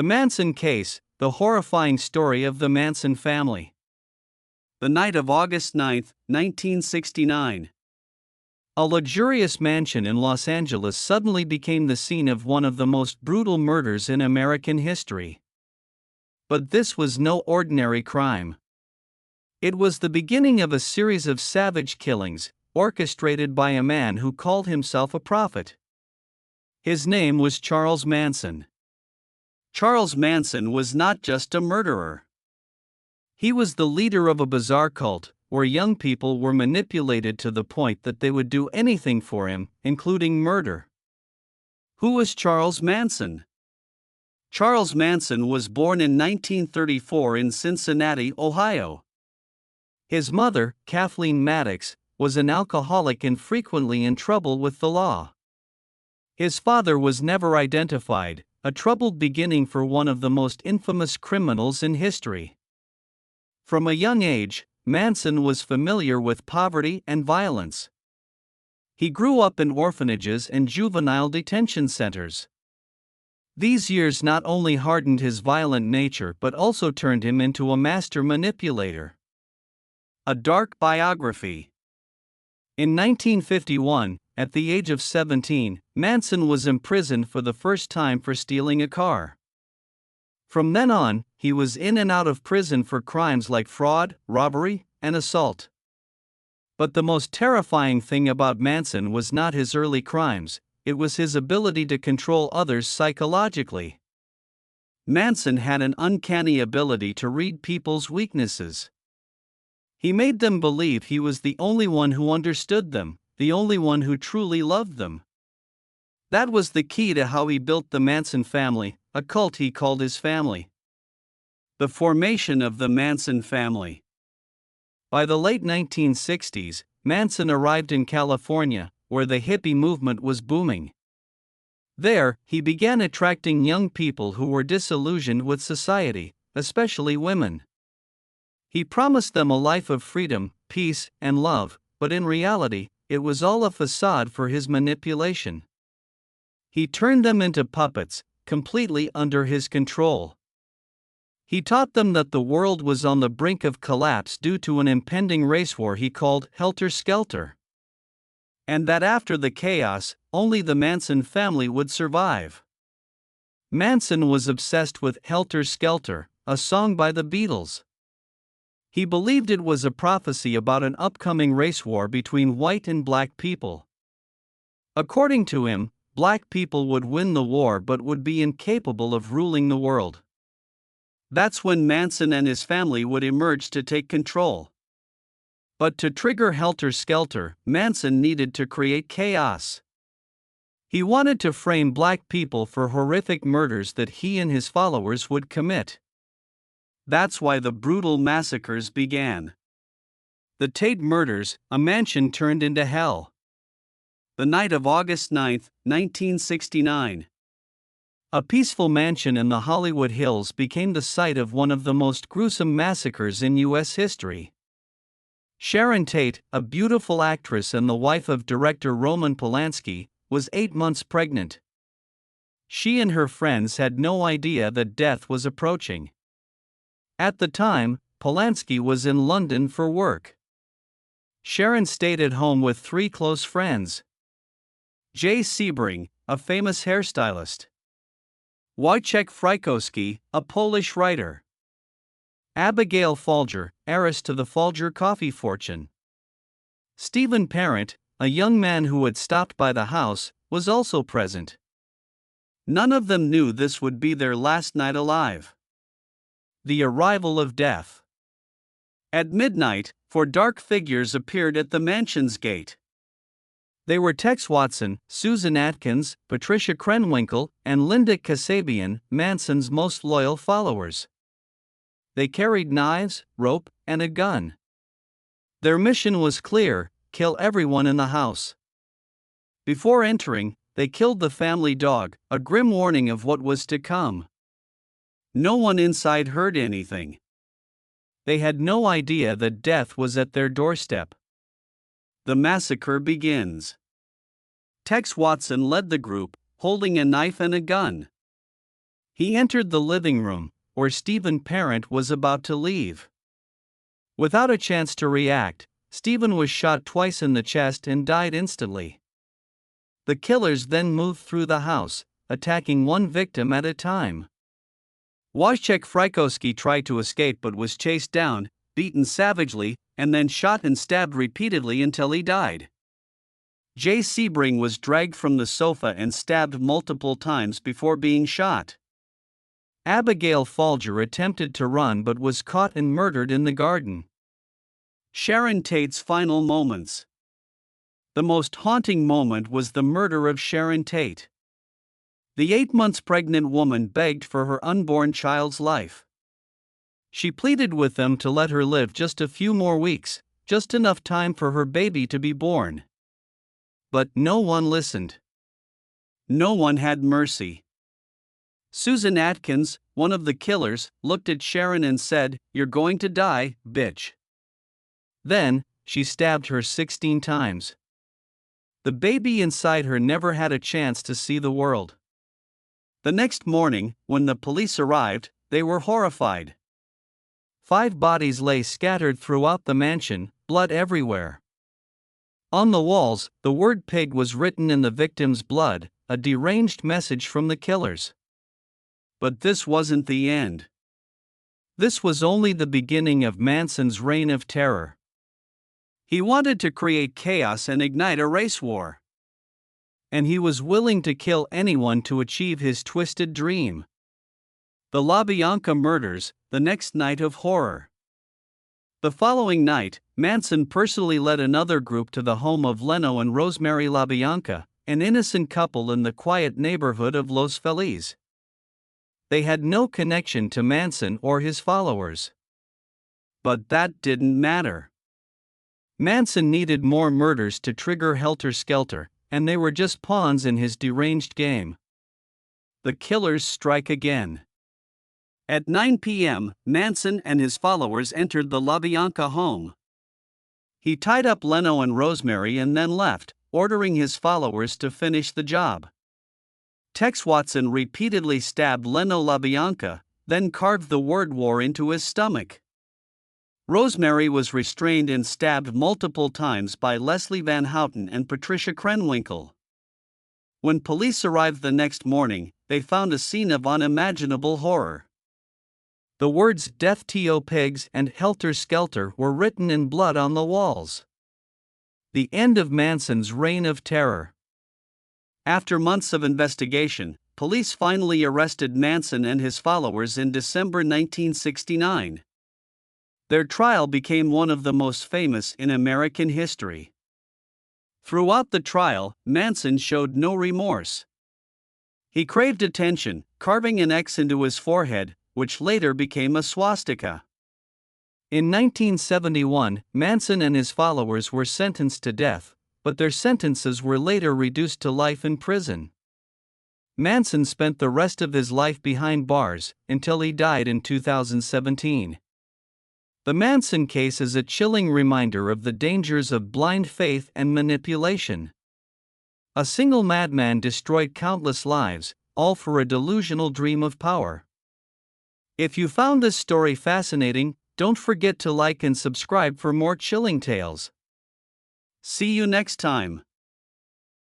The Manson Case, the horrifying story of the Manson family. The night of August 9, 1969. A luxurious mansion in Los Angeles suddenly became the scene of one of the most brutal murders in American history. But this was no ordinary crime. It was the beginning of a series of savage killings, orchestrated by a man who called himself a prophet. His name was Charles Manson. Charles Manson was not just a murderer. He was the leader of a bizarre cult, where young people were manipulated to the point that they would do anything for him, including murder. Who was Charles Manson? Charles Manson was born in 1934 in Cincinnati, Ohio. His mother, Kathleen Maddox, was an alcoholic and frequently in trouble with the law. His father was never identified, a troubled beginning for one of the most infamous criminals in history. From a young age, Manson was familiar with poverty and violence. He grew up in orphanages and juvenile detention centers. These years not only hardened his violent nature but also turned him into a master manipulator. A dark biography. In 1951, at the age of 17, Manson was imprisoned for the first time for stealing a car. From then on, he was in and out of prison for crimes like fraud, robbery, and assault. But the most terrifying thing about Manson was not his early crimes, it was his ability to control others psychologically. Manson had an uncanny ability to read people's weaknesses. He made them believe he was the only one who understood them, the only one who truly loved them. That was the key to how he built the Manson family, a cult he called his family. The formation of the Manson family. By the late 1960s, Manson arrived in California, where the hippie movement was booming. There, he began attracting young people who were disillusioned with society, especially women. He promised them a life of freedom, peace, and love, but in reality, it was all a facade for his manipulation. He turned them into puppets, completely under his control. He taught them that the world was on the brink of collapse due to an impending race war he called Helter Skelter. And that after the chaos, only the Manson family would survive. Manson was obsessed with Helter Skelter, a song by the Beatles. He believed it was a prophecy about an upcoming race war between white and black people. According to him, black people would win the war but would be incapable of ruling the world. That's when Manson and his family would emerge to take control. But to trigger Helter Skelter, Manson needed to create chaos. He wanted to frame black people for horrific murders that he and his followers would commit. That's why the brutal massacres began. The Tate murders, a mansion turned into hell. The night of August 9, 1969. A peaceful mansion in the Hollywood Hills became the site of one of the most gruesome massacres in U.S. history. Sharon Tate, a beautiful actress and the wife of director Roman Polanski, was 8 months pregnant. She and her friends had no idea that death was approaching. At the time, Polanski was in London for work. Sharon stayed at home with 3 close friends. Jay Sebring, a famous hairstylist. Wojciech Frykowski, a Polish writer. Abigail Folger, heiress to the Folger coffee fortune. Stephen Parent, a young man who had stopped by the house, was also present. None of them knew this would be their last night alive. The arrival of death. At midnight, 4 dark figures appeared at the mansion's gate. They were Tex Watson, Susan Atkins, Patricia Krenwinkel, and Linda Kasabian, Manson's most loyal followers. They carried knives, rope, and a gun. Their mission was clear: kill everyone in the house. Before entering, they killed the family dog, a grim warning of what was to come. No one inside heard anything. They had no idea that death was at their doorstep. The massacre begins. Tex Watson led the group, holding a knife and a gun. He entered the living room, where Stephen Parent was about to leave. Without a chance to react, Stephen was shot twice in the chest and died instantly. The killers then moved through the house, attacking one victim at a time. Wojciech Frykowski tried to escape but was chased down, beaten savagely, and then shot and stabbed repeatedly until he died. Jay Sebring was dragged from the sofa and stabbed multiple times before being shot. Abigail Folger attempted to run but was caught and murdered in the garden. Sharon Tate's final moments. The most haunting moment was the murder of Sharon Tate. The 8 months pregnant woman begged for her unborn child's life. She pleaded with them to let her live just a few more weeks, just enough time for her baby to be born. But no one listened. No one had mercy. Susan Atkins, one of the killers, looked at Sharon and said, "You're going to die, bitch." Then, she stabbed her 16 times. The baby inside her never had a chance to see the world. The next morning, when the police arrived, they were horrified. 5 bodies lay scattered throughout the mansion, blood everywhere. On the walls, the word pig was written in the victim's blood, a deranged message from the killers. But this wasn't the end. This was only the beginning of Manson's reign of terror. He wanted to create chaos and ignite a race war. And he was willing to kill anyone to achieve his twisted dream. The LaBianca murders, the next night of horror. The following night, Manson personally led another group to the home of Leno and Rosemary LaBianca, an innocent couple in the quiet neighborhood of Los Feliz. They had no connection to Manson or his followers. But that didn't matter. Manson needed more murders to trigger Helter Skelter, and they were just pawns in his deranged game. The killers strike again. At 9 p.m., Manson and his followers entered the LaBianca home. He tied up Leno and Rosemary and then left, ordering his followers to finish the job. Tex Watson repeatedly stabbed Leno LaBianca, then carved the word war into his stomach. Rosemary was restrained and stabbed multiple times by Leslie Van Houten and Patricia Krenwinkel. When police arrived the next morning, they found a scene of unimaginable horror. The words "Death to Pigs" and "Helter Skelter" were written in blood on the walls. The end of Manson's reign of terror. After months of investigation, police finally arrested Manson and his followers in December 1969. Their trial became one of the most famous in American history. Throughout the trial, Manson showed no remorse. He craved attention, carving an X into his forehead, which later became a swastika. In 1971, Manson and his followers were sentenced to death, but their sentences were later reduced to life in prison. Manson spent the rest of his life behind bars, until he died in 2017. The Manson case is a chilling reminder of the dangers of blind faith and manipulation. A single madman destroyed countless lives, all for a delusional dream of power. If you found this story fascinating, don't forget to like and subscribe for more chilling tales. See you next time.